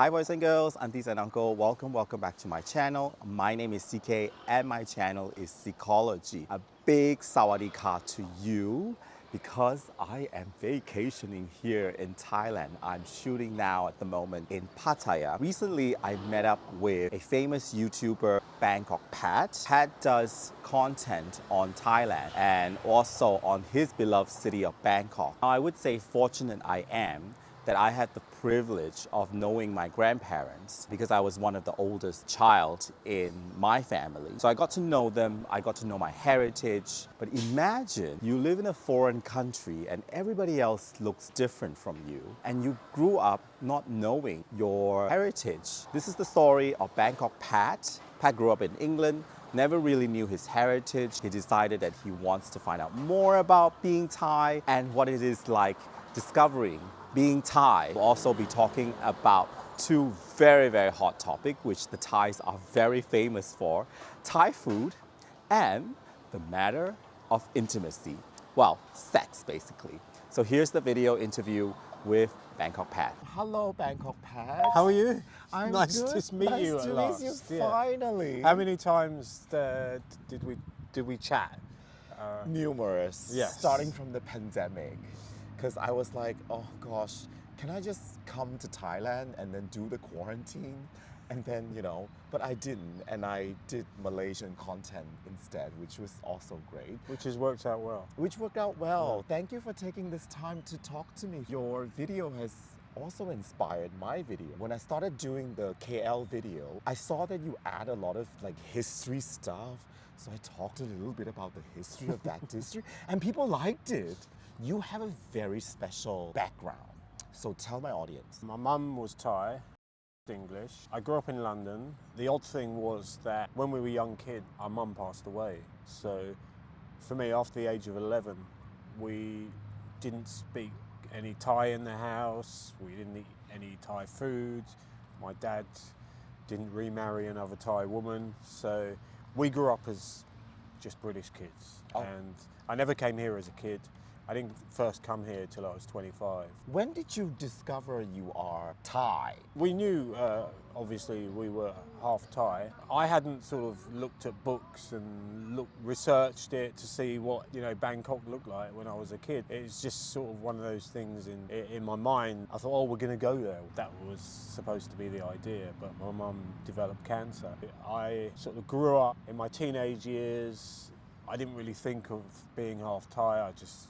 Hi boys and girls, aunties and uncle, welcome back to my channel. My name is CK and my channel is Psychology. A big sawadee-ka to you because I am vacationing here in Thailand. I'm shooting now at the moment in Pattaya. Recently, I met up with a famous YouTuber, Bangkok Pat. Pat does content on Thailand and also on his beloved city of Bangkok. Now, I would say fortunate I am that I had the privilege of knowing my grandparents because I was one of the oldest child in my family. So I got to know them, I got to know my heritage. But imagine you live in a foreign country and everybody else looks different from you and you grew up not knowing your heritage. This is the story of Bangkok Pat. Pat grew up in England, never really knew his heritage. He decided that he wants to find out more about being Thai and what it is like discovering being Thai. We'll also be talking about two very hot topics which the Thais are very famous for: Thai food and the matter of intimacy. Well, sex basically. So here's the video interview with Bangkok Pat. Hello Bangkok Pat. How are you? I'm nice good. to meet you Nice at to last. meet you finally. How many times did we chat? Numerous. Yes. Starting from the pandemic. Because I was like, oh gosh, can I just come to Thailand and then do the quarantine? And then, but I didn't. And I did Malaysian content instead, which was also great. Which has worked out well. Which worked out well. Yeah. Thank you for taking this time to talk to me. Your video has also inspired my video. When I started doing the KL video, I saw that you add a lot of history stuff. So I talked a little bit about the history of that district and people liked it. You have a very special background. So tell my audience. My mum was Thai, English. I grew up in London. The odd thing was that when we were young kids, our mum passed away. So for me, after the age of 11, we didn't speak any Thai in the house. We didn't eat any Thai food. My dad didn't remarry another Thai woman. So we grew up as just British kids. Oh. And I never came here as a kid. I didn't first come here till I was 25. When did you discover you are Thai? We knew, obviously, we were half Thai. I hadn't sort of looked at books and researched it to see what Bangkok looked like when I was a kid. It's just sort of one of those things in my mind. I thought, oh, we're going to go there. That was supposed to be the idea, but my mum developed cancer. I sort of grew up in my teenage years. I didn't really think of being half Thai. I just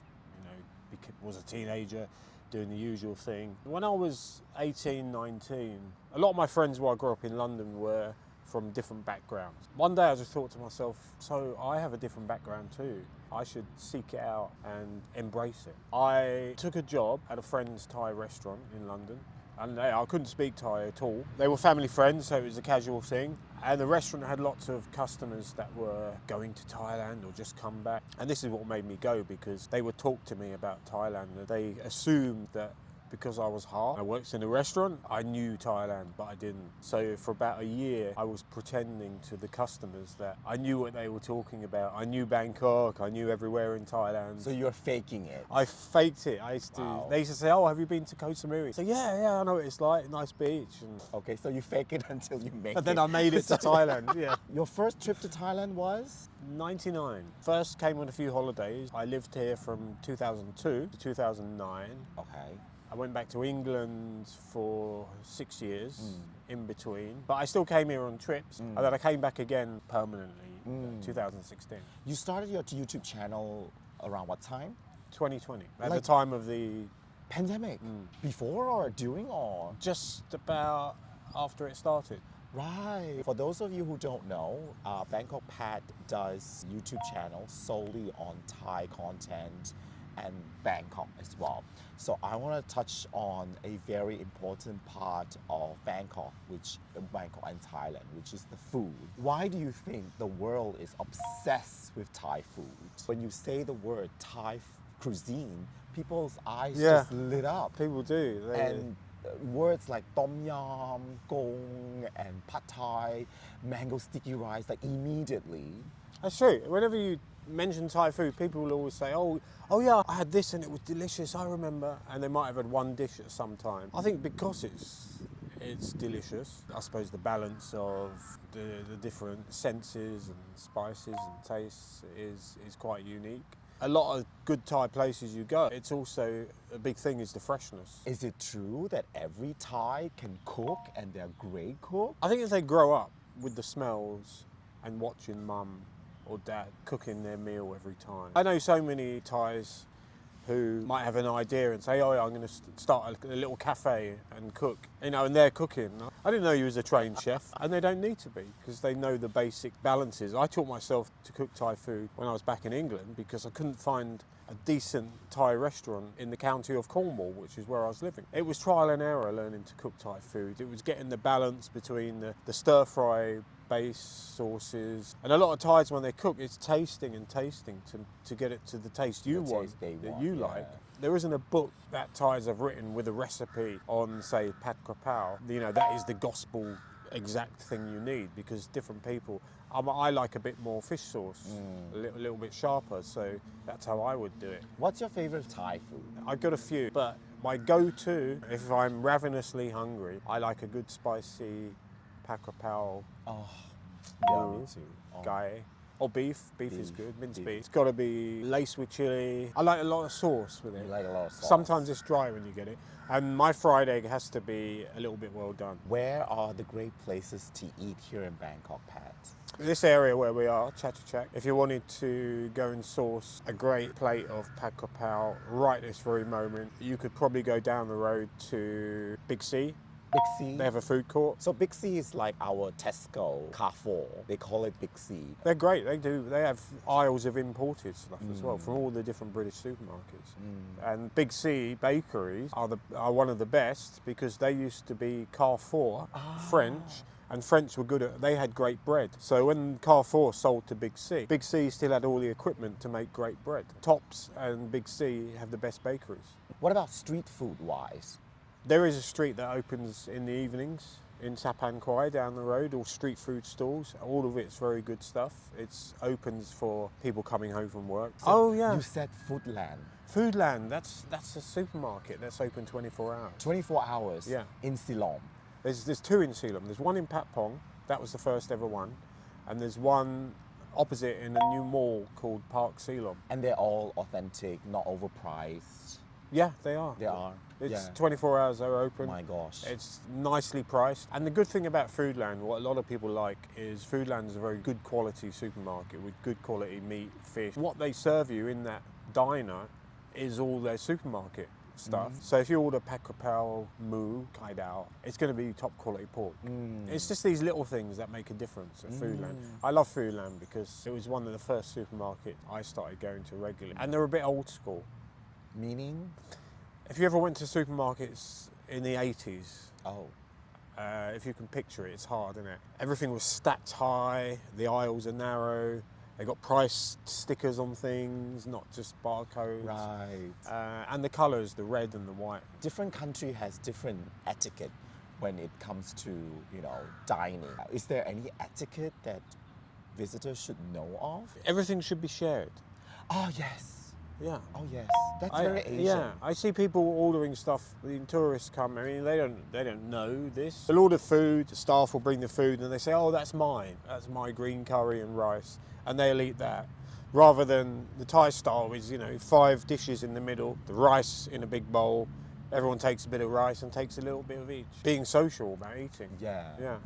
was a teenager doing the usual thing. When I was 18, 19, a lot of my friends who I grew up in London were from different backgrounds. One day I just thought to myself, so I have a different background too. I should seek it out and embrace it. I took a job at a friend's Thai restaurant in London. And I couldn't speak Thai at all. They were family friends, so it was a casual thing. And the restaurant had lots of customers that were going to Thailand or just come back. And this is what made me go, because they would talk to me about Thailand. They assumed that because I was half, I worked in a restaurant, I knew Thailand, but I didn't. So for about a year, I was pretending to the customers that I knew what they were talking about. I knew Bangkok, I knew everywhere in Thailand. So you're faking it? I faked it. Wow. They used to say, oh, have you been to Koh Samui? So yeah, I know what it's like, nice beach. And okay, so you fake it until you make it. And then I made it to Thailand, yeah. Your first trip to Thailand was? 99. First came on a few holidays. I lived here from 2002 to 2009. Okay. I went back to England for 6 years in between, but I still came here on trips, and then I came back again permanently in 2016. You started your YouTube channel around what time? 2020, at the time of the pandemic. Before or during or? Just about after it started. Right. For those of you who don't know, Bangkok Pat does YouTube channel solely on Thai content and Bangkok as well. So I want to touch on a very important part of Bangkok and Thailand, which is the food. Why do you think the world is obsessed with Thai food? When you say the word Thai cuisine, people's eyes just lit up. People do. And words like tom yum, gong, and pad thai, mango sticky rice, immediately. That's true. Whenever you mention Thai food, people will always say, oh yeah, I had this and it was delicious, I remember. And they might have had one dish at some time. I think because It's delicious. I suppose the balance of the different senses and spices and tastes is quite unique. A lot of good Thai places you go, it's also a big thing is the freshness. Is it true that every Thai can cook and they're great cook? I think if they grow up with the smells and watching mum or dad cooking their meal every time. I know so many Thais who might have an idea and say, oh yeah, I'm going to start a little cafe and cook, you know, and they're cooking. I didn't know you was a trained chef, and they don't need to be because they know the basic balances. I taught myself to cook Thai food when I was back in England because I couldn't find a decent Thai restaurant in the county of Cornwall, which is where I was living. It was trial and error learning to cook Thai food. It was getting the balance between the stir-fry base sauces, and a lot of Thais when they cook, it's tasting and tasting to get it to the taste you want, that you like. There isn't a book that Thais have written with a recipe on, say, pad kra pao. You know, that is the gospel exact thing you need because different people. I like a bit more fish sauce, a little bit sharper, so that's how I would do it. What's your favorite Thai food? I've got a few, but my go-to, if I'm ravenously hungry, I like a good spicy pad kra pao. Oh, yeah, me too. Oh. Gai. Or beef. Beef is good. Minced beef. It's got to be laced with chili. I like a lot of sauce with it. You like a lot of sauce. Sometimes it's dry when you get it. And my fried egg has to be a little bit well done. Where are the great places to eat here in Bangkok, Pat? This area where we are, Chatuchak, if you wanted to go and source a great plate of pad kra pao right this very moment, you could probably go down the road to Big C. Big C? They have a food court. So Big C is like our Tesco, Carrefour. They call it Big C. They're great. They have aisles of imported stuff as well from all the different British supermarkets. And Big C bakeries are one of the best because they used to be Carrefour, French, and French were good at, they had great bread. So when Carrefour sold to Big C still had all the equipment to make great bread. Tops and Big C have the best bakeries. What about street food wise? There is a street that opens in the evenings in Sapan Kwai down the road, all street food stalls. All of it's very good stuff. It opens for people coming home from work. So oh yeah. You said Foodland. Foodland, that's a supermarket that's open 24 hours. 24 hours? Yeah. In Ceylon? There's two in Ceylon. There's one in Pat Pong, that was the first ever one. And there's one opposite in a new mall called Parks Ceylon. And they're all authentic, not overpriced? Yeah, they are. They are? It's 24 hours they're open. My gosh. It's nicely priced. And the good thing about Foodland, what a lot of people like, is Foodland is a very good quality supermarket with good quality meat, fish. What they serve you in that diner is all their supermarket stuff. So if you order pad kra pao, moo, kai dao, it's going to be top quality pork. It's just these little things that make a difference at Foodland. I love Foodland because it was one of the first supermarkets I started going to regularly. And they're a bit old school. Meaning? If you ever went to supermarkets in the 80s, if you can picture it, it's hard, isn't it? Everything was stacked high, the aisles are narrow, they got price stickers on things, not just barcodes. Right. And the colours, the red and the white. Different country has different etiquette when it comes to, you know, dining. Is there any etiquette that visitors should know of? Everything should be shared. Oh, yes. Yeah. Oh yes, that's very Asian. Yeah, I see people ordering stuff. When tourists come, I mean, they don't know this. They'll order food. The staff will bring the food, and they say, "Oh, that's mine. That's my green curry and rice," and they'll eat that. Rather than the Thai style is, you know, 5 dishes in the middle, the rice in a big bowl. Everyone takes a bit of rice and takes a little bit of each. Being social about eating. Yeah.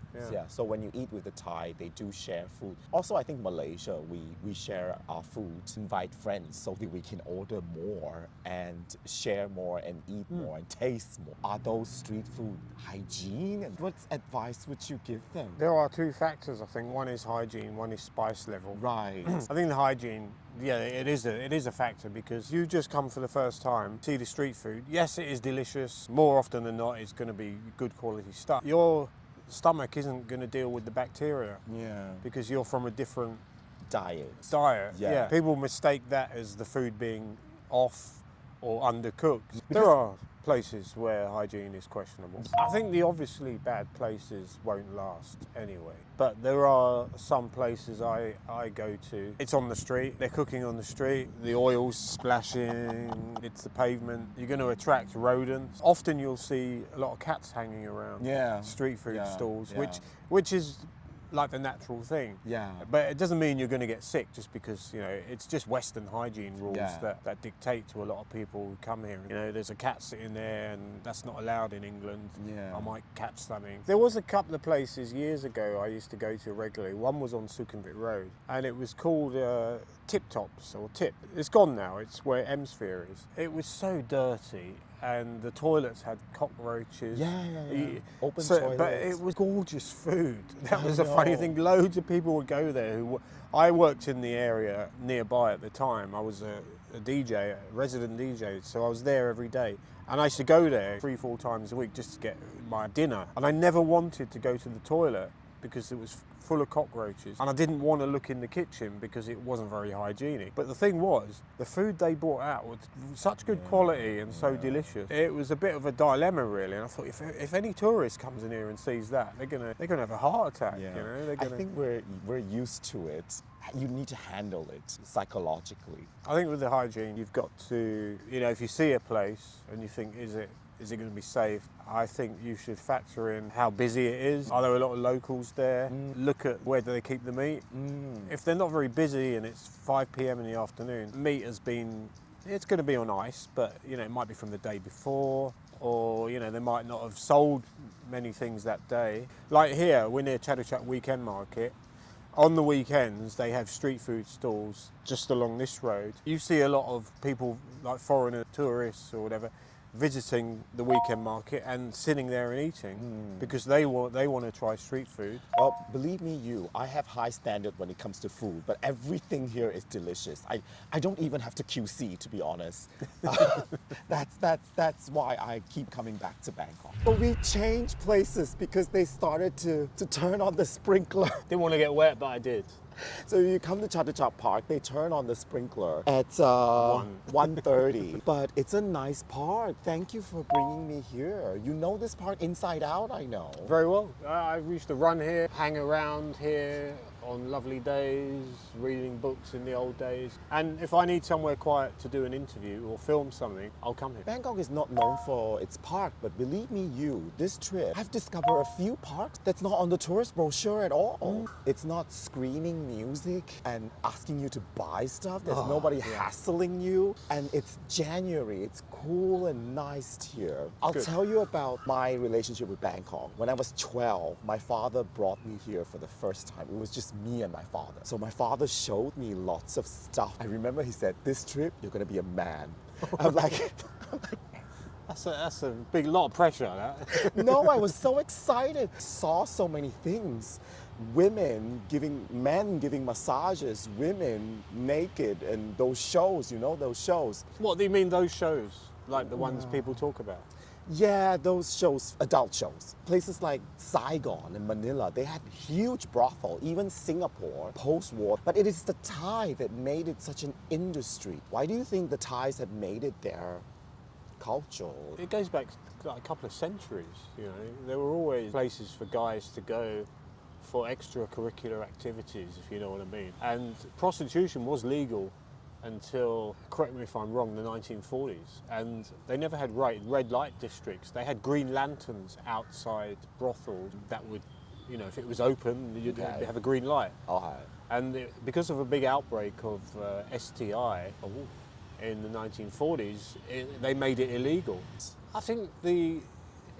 So when you eat with the Thai, they do share food. Also, I think Malaysia, we share our food, invite friends so that we can order more and share more and eat more and taste more. Are those street food hygiene? And what advice would you give them? There are 2 factors, I think. One is hygiene, one is spice level. Right. I think the hygiene, yeah, it is a factor because you just come for the first time, see the street food. Yes, it is delicious. More often than not, it's going to be good quality stuff. Your stomach isn't going to deal with the bacteria. Yeah. Because you're from a different diet. Yeah. People mistake that as the food being off or undercooked. There are places where hygiene is questionable. I think the obviously bad places won't last anyway. But there are some places I go to. It's on the street. They're cooking on the street. The oil's splashing. It's the pavement. You're going to attract rodents. Often you'll see a lot of cats hanging around street food stalls, which is like the natural thing. Yeah. But it doesn't mean you're going to get sick just because, you know, it's just Western hygiene rules that dictate to a lot of people who come here. You know, there's a cat sitting there and that's not allowed in England. Yeah. I might catch something. There was a couple of places years ago I used to go to regularly. One was on Sukhumvit Road and it was called Tip Tops or Tip. It's gone now. It's where Emsphere is. It was so dirty. And the toilets had cockroaches. Open toilets. But it was gorgeous food. That was the funny thing. Loads of people would go there. I worked in the area nearby at the time. I was a DJ, a resident DJ, so I was there every day. And I used to go there 3-4 times a week just to get my dinner. And I never wanted to go to the toilet because it was full of cockroaches. And I didn't want to look in the kitchen because it wasn't very hygienic. But the thing was, the food they brought out was such good quality and so delicious. It was a bit of a dilemma really. And I thought if any tourist comes in here and sees that, they're gonna have a heart attack. You know? I think we're used to it. You need to handle it psychologically. I think with the hygiene, you've got to, you know, if you see a place and you think, is it going to be safe? I think you should factor in how busy it is. Are there a lot of locals there? Look at where do they keep the meat. If they're not very busy and it's 5 p.m. in the afternoon, meat has been, it's going to be on ice, but you know, it might be from the day before, or you know, they might not have sold many things that day. Like here, we're near Chatuchak Weekend Market. On the weekends, they have street food stalls just along this road. You see a lot of people, like foreigner tourists or whatever, visiting the weekend market and sitting there and eating because they want to try street food. Well, believe me, I have high standard when it comes to food, but everything here is delicious. I don't even have to QC, to be honest. That's why I keep coming back to Bangkok. But we changed places because they started to turn on the sprinkler. Didn't want to get wet, but I did. So you come to Chatuchak Park, they turn on the sprinkler at 1:30. But it's a nice park. Thank you for bringing me here. You know this park inside out, I know. Very well. I used to run here, hang around here on lovely days, reading books in the old days. And if I need somewhere quiet to do an interview or film something, I'll come here. Bangkok is not known for its park, but believe me, this trip, I've discovered a few parks that's not on the tourist brochure at all. It's not screaming music and asking you to buy stuff. There's nobody hassling you. And it's January. It's cool and nice here. I'll tell you about my relationship with Bangkok. When I was 12, my father brought me here for the first time. It was just me and my father. So my father showed me lots of stuff. I remember he said, this trip, you're gonna be a man. I'm like, That's a big lot of pressure, that. no, I was so excited. Saw so many things. Men giving massages, women naked, and those shows, you know, those shows. What do you mean those shows? Like the ones people talk about? Yeah, those shows, adult shows. Places like Saigon and Manila, they had huge brothel, even Singapore, post-war. But it is the Thai that made it such an industry. Why do you think the Thais have made it their culture? It goes back like a couple of centuries, you know. There were always places for guys to go for extracurricular activities, if you know what I mean. And prostitution was legal until, correct me if I'm wrong, the 1940s. And they never had red light districts. They had green lanterns outside brothels that would, you know, if it was open, you'd have a green light. And because of a big outbreak of STI in the 1940s, they made it illegal. I think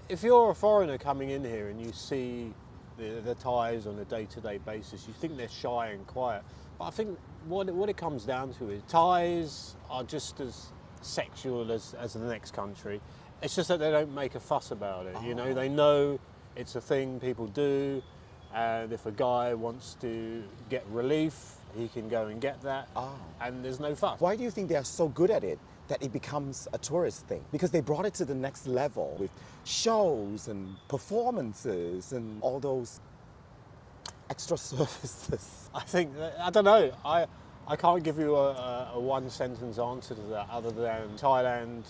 if you're a foreigner coming in here and you see the Thais on a day-to-day basis, you think they're shy and quiet. But I think what it comes down to is Thais are just as sexual as the next country. It's just that they don't make a fuss about it. You know, they know it's a thing people do, and if a guy wants to get relief, he can go and get that, and there's no fuss. Why do you think they are so good at it that it becomes a tourist thing? Because they brought it to the next level with shows and performances and all those extra services. I think, I don't know, I can't give you a one sentence answer to that other than Thailand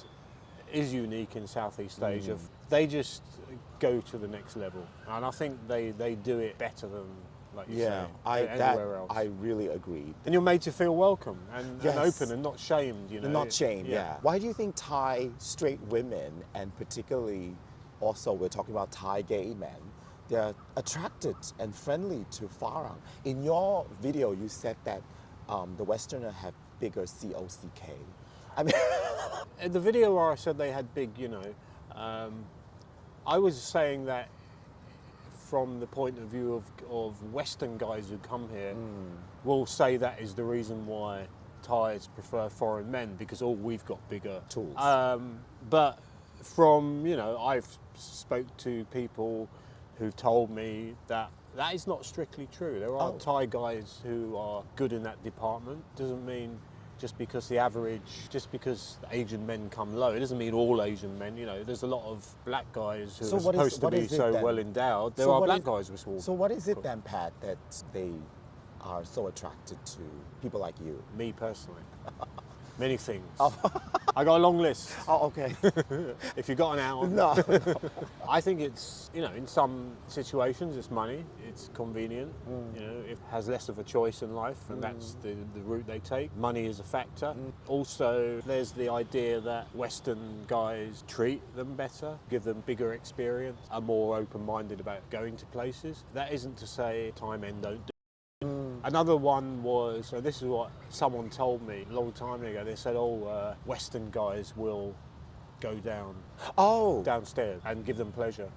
is unique in Southeast Asia. They just go to the next level, and I think they do it better than, like you say, anywhere else. I really agree. And you're made to feel welcome and Yes. open and not shamed, you know. Not shame, yeah. Why do you think Thai straight women, and particularly also we're talking about Thai gay men, they're attracted and friendly to Farang? In your video, you said that the Westerner have bigger COCK. I mean, In the video where I said they had big, I was saying that from the point of view of Western guys who come here will say that is the reason why Thais prefer foreign men, because we've got bigger tools. But from, I've spoke to people who've told me that is not strictly true. There are Thai guys who are good in that department. Doesn't mean just because the Asian men come low, it doesn't mean all Asian men. There's a lot of black guys who are supposed to be so well endowed. There are black guys with small. So what is it then, Pat, that they are so attracted to people like you? Me personally. Many things. I got a long list. Oh, okay. If you got an hour. No. I think it's, in some situations it's money, it's convenient, it has less of a choice in life, and that's the route they take. Money is a factor. Also, there's the idea that Western guys treat them better, give them bigger experience, are more open-minded about going to places. That isn't to say Thai men don't do. Another one was, so this is what someone told me a long time ago, they said, Western guys will go downstairs and give them pleasure.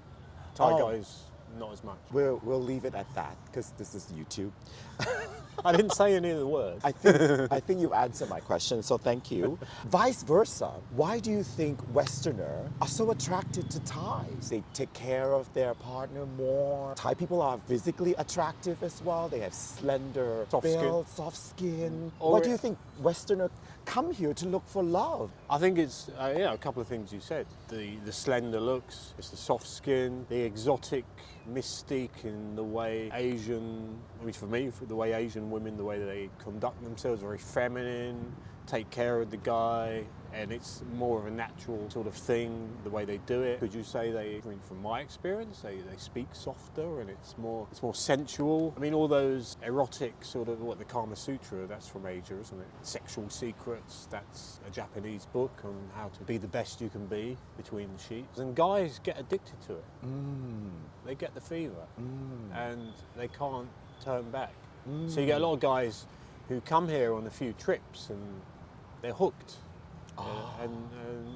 Thai guys, not as much. We'll leave it at that, because this is YouTube. I didn't say any of the words. I think you answered my question, so thank you. Vice versa, why do you think Westerners are so attracted to Thais? They take care of their partner more. Thai people are physically attractive as well. They have slender build, soft skin. Why do you think Westerners come here to look for love? I think it's a couple of things you said. The slender looks, it's the soft skin, the exotic mystique in the way the way Asian women, the way they conduct themselves, very feminine, take care of the guy, and it's more of a natural sort of thing, the way they do it. Could you say from my experience, they speak softer and it's more sensual? I mean, all those erotic sort of, the Kama Sutra, that's from Asia, isn't it? Sexual Secrets, that's a Japanese book on how to be the best you can be between the sheets. And guys get addicted to it. They get the fever and they can't turn back. So you get a lot of guys who come here on a few trips and they're hooked. And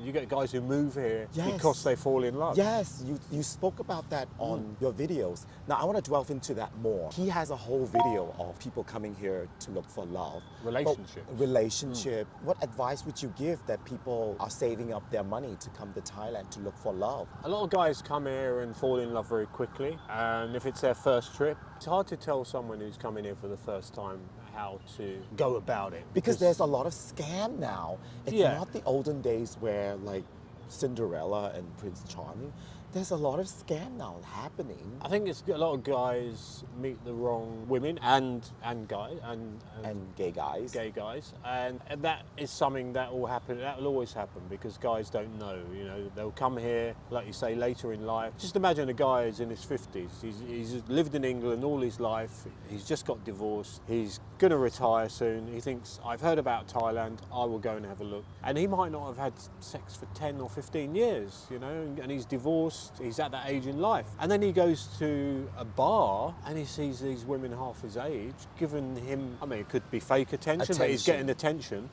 you get guys who move here because they fall in love. Yes, you spoke about that on your videos. Now I want to delve into that more. He has a whole video of people coming here to look for love. Relationship. What advice would you give that people are saving up their money to come to Thailand to look for love? A lot of guys come here and fall in love very quickly, and if it's their first trip, it's hard to tell someone who's coming here for the first time how to go about it. Because there's a lot of scam now. It's not the olden days where like Cinderella and Prince Charming. There's a lot of scam now happening. I think it's a lot of guys meet the wrong women and guys and gay guys. And that is something that will happen. That will always happen because guys don't know. They'll come here, like you say, later in life. Just imagine a guy who's in his 50s. He's lived in England all his life. He's just got divorced. He's going to retire soon. He thinks, I've heard about Thailand. I will go and have a look. And he might not have had sex for 10 or 15 years, and he's divorced. He's at that age in life. And then he goes to a bar and he sees these women half his age giving him, it could be fake attention, but he's getting attention.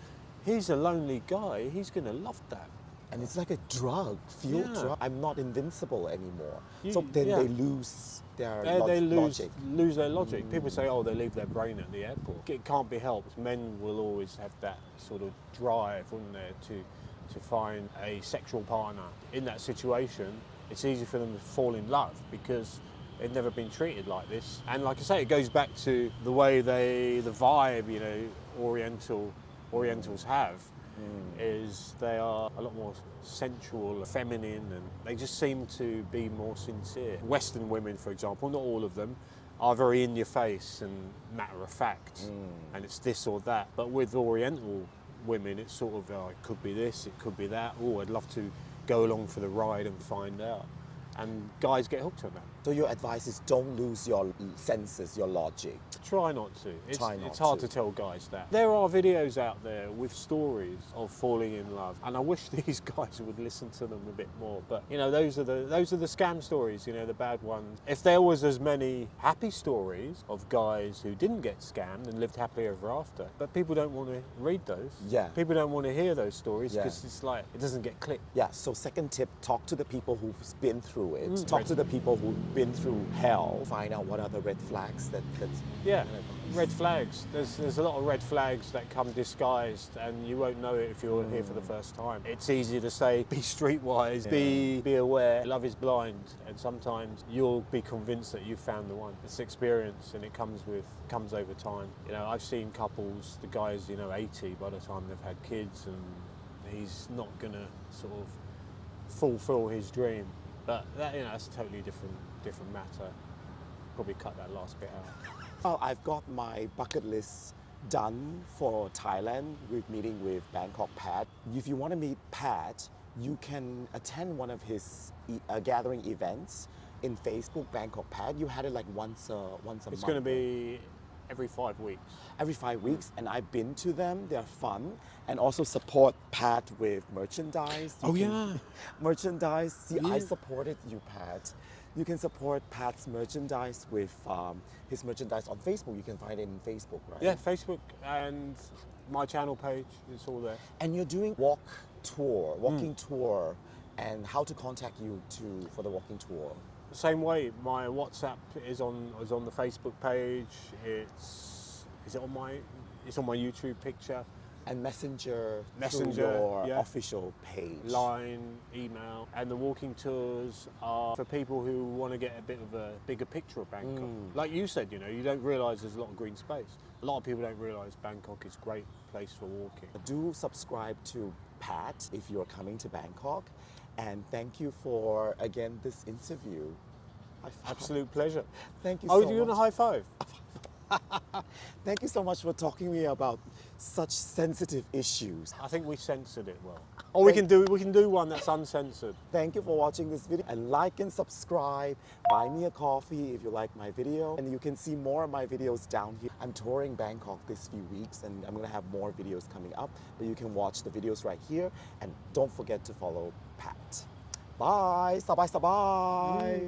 He's a lonely guy. He's going to love that. And it's like a drug, drug. I'm not invincible anymore. They lose their logic. Lose their logic. People say, they leave their brain at the airport. It can't be helped. Men will always have that sort of drive, wouldn't there, to find a sexual partner. In that situation, it's easy for them to fall in love because they've never been treated like this. And like I say, it goes back to the way the vibe, Orientals have, is they are a lot more sensual, feminine, and they just seem to be more sincere. Western women, for example, not all of them, are very in your face and matter of fact, and it's this or that. But with Oriental women, it's sort of, it could be this, it could be that. Oh, I'd love to go along for the ride and find out. And guys get hooked on that. So your advice is don't lose your senses, your logic. Try not to. It's hard to. to tell guys that. There are videos out there with stories of falling in love, and I wish these guys would listen to them a bit more. But you know, those are the scam stories. You know, the bad ones. If there was as many happy stories of guys who didn't get scammed and lived happily ever after, but people don't want to read those. Yeah. People don't want to hear those stories Yeah. because it's like it doesn't get clicked. Yeah, so second tip, talk to the people who've been through it. Talk to the people who've been through hell. Find out what are the red flags that's... Yeah, red flags. There's a lot of red flags that come disguised, and you won't know it if you're here for the first time. It's easy to say, be streetwise, be aware. Love is blind, and sometimes you'll be convinced that you've found the one. It's experience, and it comes over time. You know, I've seen couples, the guy's 80 by the time they've had kids, and he's not gonna sort of fulfill his dream. But that, that's a totally different matter. Probably cut that last bit out. Well, I've got my bucket list done for Thailand with meeting with Bangkok Pat. If you want to meet Pat, you can attend one of his gathering events in Facebook, Bangkok Pat. You had it like once a month. It's going to be every 5 weeks. Every 5 weeks, and I've been to them. They're fun, and also support Pat with merchandise. Merchandise. See, I supported you, Pat. You can support Pat's merchandise with his merchandise on Facebook. You can find it in Facebook, right? Yeah, Facebook and my channel page. It's all there. And you're doing walking tour, and how to contact you for the walking tour. Same way, my WhatsApp is on the Facebook page. It's on my YouTube picture. And Messenger through your official page. Line, email. And the walking tours are for people who want to get a bit of a bigger picture of Bangkok. Like you said, you don't realise there's a lot of green space. A lot of people don't realise Bangkok is a great place for walking. Do subscribe to Pat if you're coming to Bangkok. And thank you for, again, this interview. Absolute pleasure. Thank you so much. Oh, you're doing a high five? Thank you so much for talking to me about such sensitive issues. I think we censored it well. Or we can do one that's uncensored. Thank you for watching this video, and like and subscribe. Buy me a coffee if you like my video, and you can see more of my videos down here. I'm touring Bangkok this few weeks, and I'm gonna have more videos coming up, but you can watch the videos right here, and don't forget to follow Pat. Bye, sabai sabai.